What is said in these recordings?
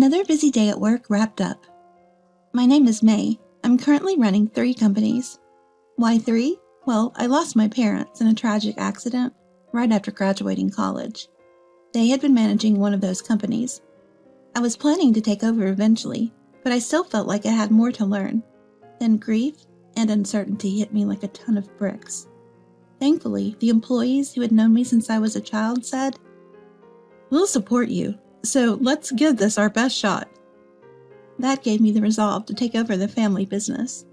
Another busy day at work wrapped up. My name is May. I'm currently running 3 companies. Why 3? Well, I lost my parents in a tragic accident right after graduating college. They had been managing one of those companies. I was planning to take over eventually, but I still felt like I had more to learn. Then grief and uncertainty hit me like a ton of bricks. Thankfully, the employees who had known me since I was a child said, "We'll support you, so let's give this our best shot." That gave me the resolve to take over the family business.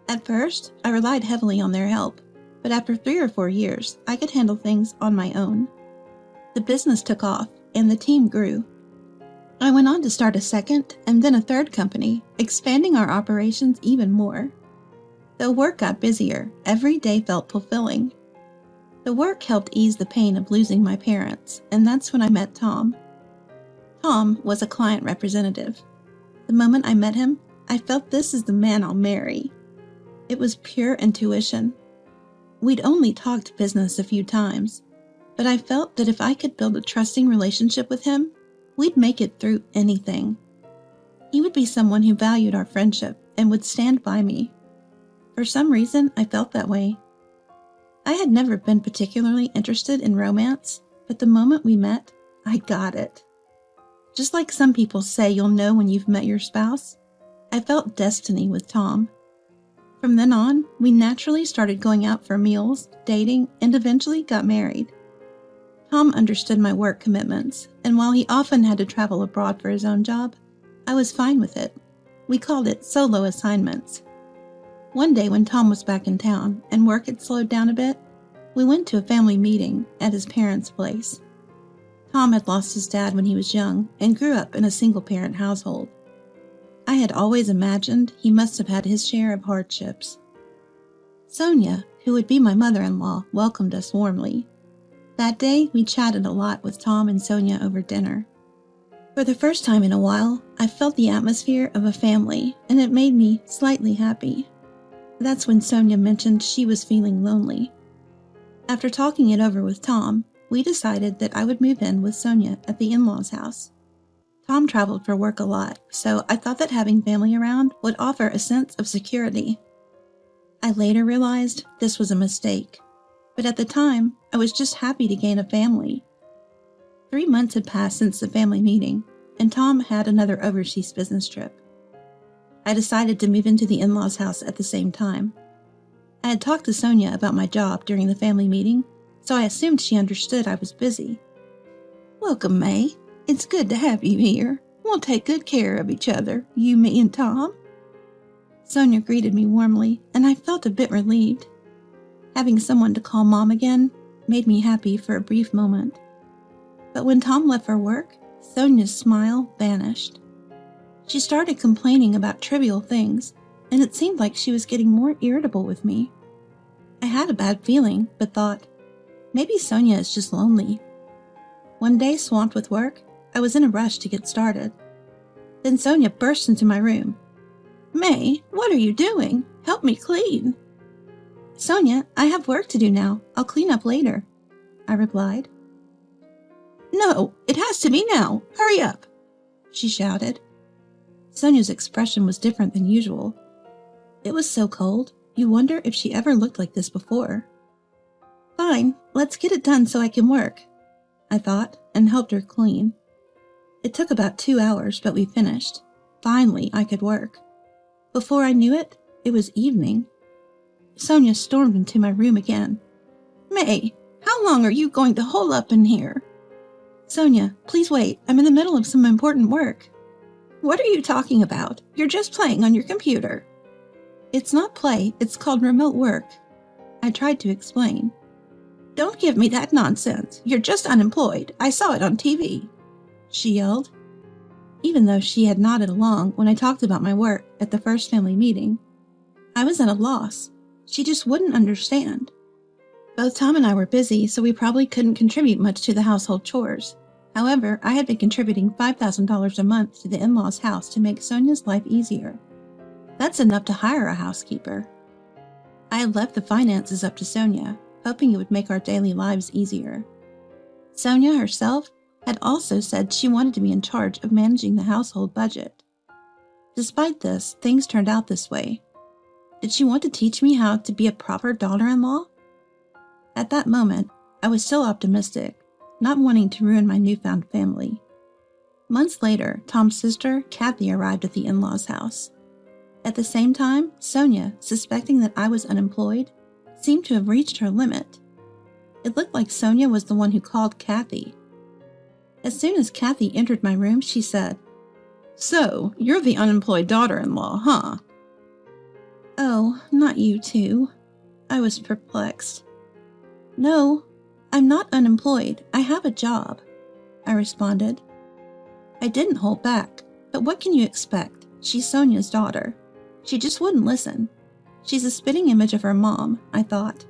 At first, I relied heavily on their help, but after 3 or 4 years, I could handle things on my own. The business took off, and the team grew. I went on to start a second and then a third company, expanding our operations even more. Though work got busier, every day felt fulfilling. The work helped ease the pain of losing my parents, and that's when I met Tom. Tom was a client representative. The moment I met him, I felt this is the man I'll marry. It was pure intuition. We'd only talked business a few times, but I felt that if I could build a trusting relationship with him, we'd make it through anything. He would be someone who valued our friendship and would stand by me. For some reason, I felt that way. I had never been particularly interested in romance, but the moment we met, I got it. Just like some people say you'll know when you've met your spouse, I felt destiny with Tom. From then on, we naturally started going out for meals, dating, and eventually got married. Tom understood my work commitments, and while he often had to travel abroad for his own job, I was fine with it. We called it solo assignments. One day when Tom was back in town and work had slowed down a bit, we went to a family meeting at his parents' place. Tom had lost his dad when he was young and grew up in a single-parent household. I had always imagined he must have had his share of hardships. Sonia, who would be my mother-in-law, welcomed us warmly. That day, we chatted a lot with Tom and Sonia over dinner. For the first time in a while, I felt the atmosphere of a family, and it made me slightly happy. That's when Sonia mentioned she was feeling lonely. After talking it over with Tom, we decided that I would move in with Sonia at the in-laws' house. Tom traveled for work a lot, so I thought that having family around would offer a sense of security. I later realized this was a mistake, but at the time, I was just happy to gain a family. 3 months had passed since the family meeting, and Tom had another overseas business trip. I decided to move into the in-laws' house at the same time. I had talked to Sonia about my job during the family meeting, so I assumed she understood I was busy. "Welcome, May. It's good to have you here. We'll take good care of each other, you, me, and Tom." Sonia greeted me warmly, and I felt a bit relieved. Having someone to call Mom again made me happy for a brief moment. But when Tom left for work, Sonia's smile vanished. She started complaining about trivial things, and it seemed like she was getting more irritable with me. I had a bad feeling, but thought, maybe Sonia is just lonely. One day, swamped with work, I was in a rush to get started. Then Sonia burst into my room. "May, what are you doing? Help me clean." "Sonia, I have work to do now. I'll clean up later," I replied. "No, it has to be now. Hurry up," she shouted. Sonia's expression was different than usual. It was so cold, you wonder if she ever looked like this before. "Fine, let's get it done so I can work," I thought, and helped her clean. It took about 2 hours, but we finished. Finally, I could work. Before I knew it, it was evening. Sonia stormed into my room again. "May, how long are you going to hole up in here?" "Sonia, please wait. I'm in the middle of some important work." "What are you talking about? You're just playing on your computer." "It's not play, it's called remote work," I tried to explain. "Don't give me that nonsense. You're just unemployed. I saw it on TV," she yelled. Even though she had nodded along when I talked about my work at the first family meeting, I was at a loss. She just wouldn't understand. Both Tom and I were busy, so we probably couldn't contribute much to the household chores. However, I had been contributing $5,000 a month to the in-laws' house to make Sonia's life easier. That's enough to hire a housekeeper. I had left the finances up to Sonia, hoping it would make our daily lives easier. Sonia herself had also said she wanted to be in charge of managing the household budget. Despite this, things turned out this way. Did she want to teach me how to be a proper daughter-in-law? At that moment, I was still optimistic, not wanting to ruin my newfound family. Months later, Tom's sister, Kathy, arrived at the in-laws' house. At the same time, Sonia, suspecting that I was unemployed, seemed to have reached her limit. It looked like Sonia was the one who called Kathy. As soon as Kathy entered my room, she said, "So, you're the unemployed daughter-in-law, huh?" "Oh, not you too." I was perplexed. "No, I'm not unemployed. I have a job," I responded. I didn't hold back, but what can you expect? She's Sonia's daughter. She just wouldn't listen. She's a spitting image of her mom, I thought.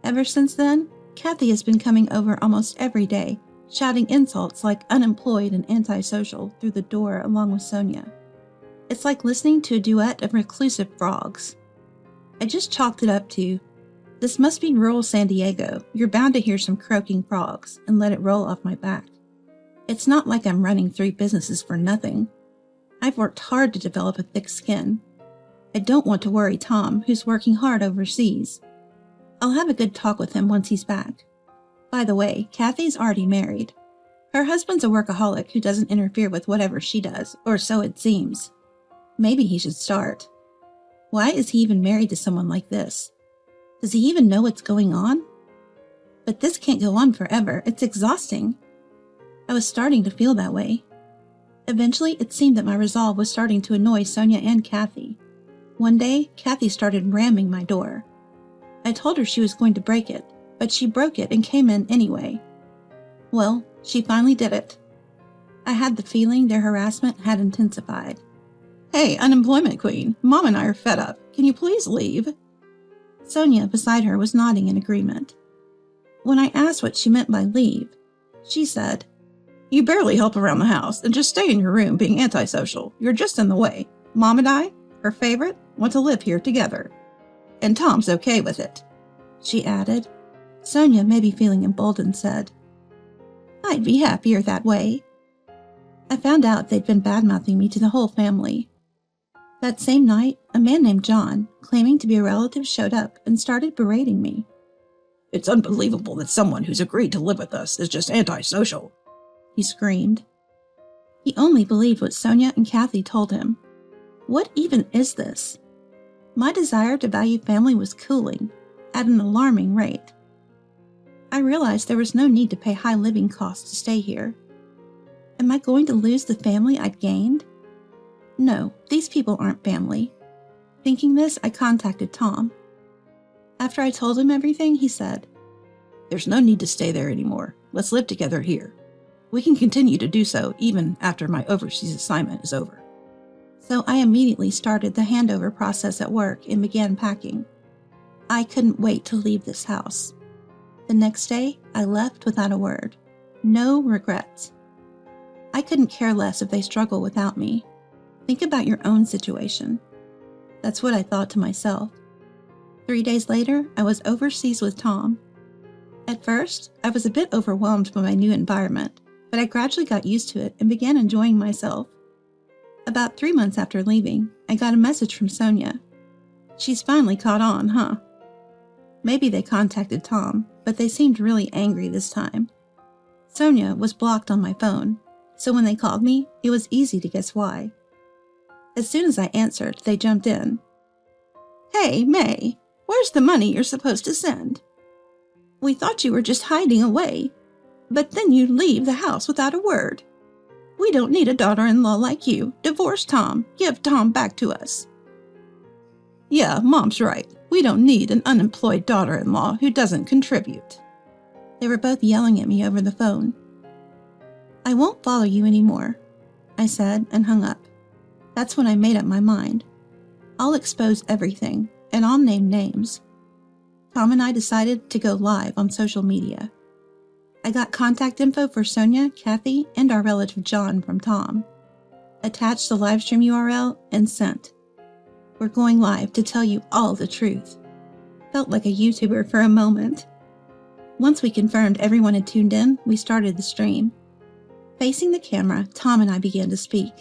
Ever since then, Kathy has been coming over almost every day, shouting insults like unemployed and antisocial through the door along with Sonia. It's like listening to a duet of reclusive frogs. I just chalked it up to, this must be rural San Diego. You're bound to hear some croaking frogs, and let it roll off my back. It's not like I'm running 3 businesses for nothing. I've worked hard to develop a thick skin. I don't want to worry Tom, who's working hard overseas. I'll have a good talk with him once he's back. By the way, Kathy's already married. Her husband's a workaholic who doesn't interfere with whatever she does, or so it seems. Maybe he should start. Why is he even married to someone like this? Does he even know what's going on? But this can't go on forever. It's exhausting. I was starting to feel that way. Eventually, it seemed that my resolve was starting to annoy Sonia and Kathy. One day, Kathy started ramming my door. I told her she was going to break it, but she broke it and came in anyway. Well, she finally did it. I had the feeling their harassment had intensified. "Hey, unemployment queen, Mom and I are fed up. Can you please leave?" Sonia, beside her, was nodding in agreement. When I asked what she meant by leave, she said, "You barely help around the house and just stay in your room being antisocial. You're just in the way. Mom and I, her favorite, want to live here together. And Tom's okay with it," she added. Sonia, maybe feeling emboldened, said, "I'd be happier that way." I found out they'd been bad-mouthing me to the whole family. That same night, a man named John, claiming to be a relative, showed up and started berating me. "It's unbelievable that someone who's agreed to live with us is just antisocial," he screamed. He only believed what Sonia and Kathy told him. What even is this? My desire to value family was cooling at an alarming rate. I realized there was no need to pay high living costs to stay here. Am I going to lose the family I'd gained? No, these people aren't family. Thinking this, I contacted Tom. After I told him everything, he said, "There's no need to stay there anymore. Let's live together here. We can continue to do so even after my overseas assignment is over." So I immediately started the handover process at work and began packing. I couldn't wait to leave this house. The next day, I left without a word. No regrets. I couldn't care less if they struggle without me. Think about your own situation. That's what I thought to myself. 3 days later, I was overseas with Tom. At first, I was a bit overwhelmed by my new environment, but I gradually got used to it and began enjoying myself. About 3 months after leaving, I got a message from Sonia. She's finally caught on, huh? Maybe they contacted Tom, but they seemed really angry this time. Sonia was blocked on my phone, so when they called me, it was easy to guess why. As soon as I answered, they jumped in. "Hey, May, where's the money you're supposed to send? We thought you were just hiding away, but then you leave the house without a word. We don't need a daughter-in-law like you. Divorce Tom. Give Tom back to us." "Yeah, Mom's right. We don't need an unemployed daughter-in-law who doesn't contribute." They were both yelling at me over the phone. "I won't follow you anymore," I said and hung up. That's when I made up my mind. I'll expose everything, and I'll name names. Tom and I decided to go live on social media. I got contact info for Sonia, Kathy, and our relative John from Tom. Attached the livestream URL and sent. We're going live to tell you all the truth. Felt like a YouTuber for a moment. Once we confirmed everyone had tuned in, we started the stream. Facing the camera, Tom and I began to speak.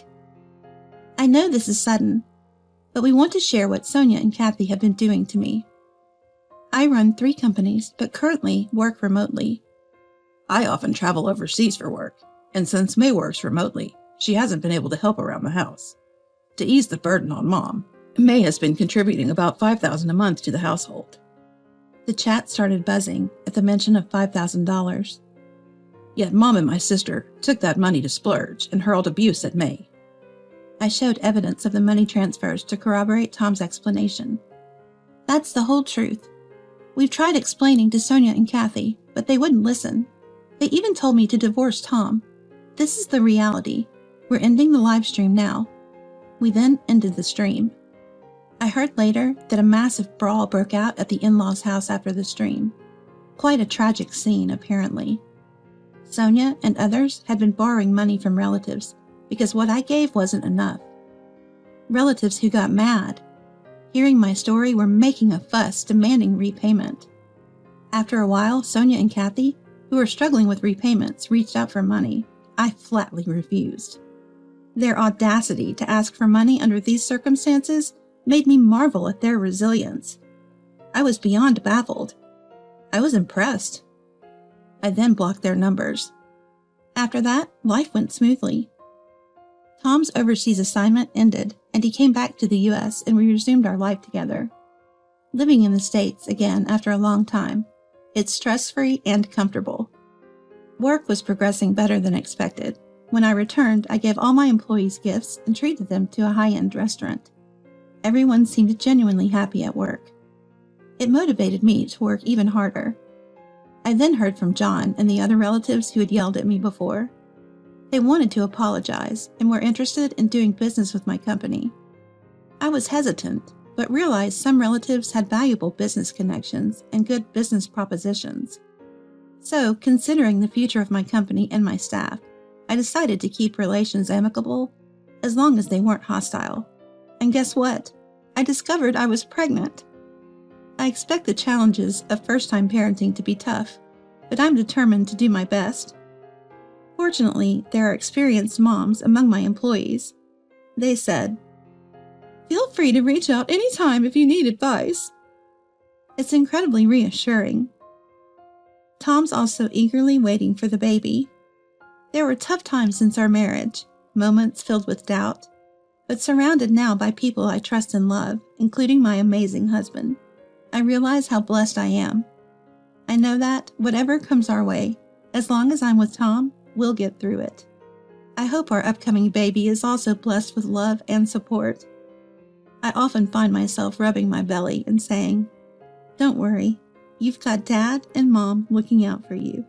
I know this is sudden, but we want to share what Sonia and Kathy have been doing to me. I run 3 companies, but currently work remotely. I often travel overseas for work, and since May works remotely, she hasn't been able to help around the house. To ease the burden on Mom, May has been contributing about $5,000 a month to the household. The chat started buzzing at the mention of $5,000. Yet Mom and my sister took that money to splurge and hurled abuse at May. I showed evidence of the money transfers to corroborate Tom's explanation. That's the whole truth. We've tried explaining to Sonia and Kathy, but they wouldn't listen. They even told me to divorce Tom. This is the reality. We're ending the live stream now. We then ended the stream. I heard later that a massive brawl broke out at the in-laws' house after the stream. Quite a tragic scene, apparently. Sonia and others had been borrowing money from relatives because what I gave wasn't enough. Relatives who got mad. Hearing my story were making a fuss, demanding repayment. After a while, Sonia and Kathy, who were struggling with repayments, reached out for money. I flatly refused. Their audacity to ask for money under these circumstances made me marvel at their resilience. I was beyond baffled. I was impressed. I then blocked their numbers. After that, life went smoothly. Tom's overseas assignment ended, and he came back to the U.S., and we resumed our life together. Living in the States again after a long time, it's stress-free and comfortable. Work was progressing better than expected. When I returned, I gave all my employees gifts and treated them to a high-end restaurant. Everyone seemed genuinely happy at work. It motivated me to work even harder. I then heard from John and the other relatives who had yelled at me before. They wanted to apologize and were interested in doing business with my company. I was hesitant, but realized some relatives had valuable business connections and good business propositions. So, considering the future of my company and my staff, I decided to keep relations amicable as long as they weren't hostile. And guess what? I discovered I was pregnant. I expect the challenges of first-time parenting to be tough, but I'm determined to do my best. Fortunately, there are experienced moms among my employees. They said, "Feel free to reach out anytime if you need advice." It's incredibly reassuring. Tom's also eagerly waiting for the baby. There were tough times since our marriage, moments filled with doubt, but surrounded now by people I trust and love, including my amazing husband. I realize how blessed I am. I know that, whatever comes our way, as long as I'm with Tom, we'll get through it. I hope our upcoming baby is also blessed with love and support. I often find myself rubbing my belly and saying, "Don't worry, you've got Dad and Mom looking out for you."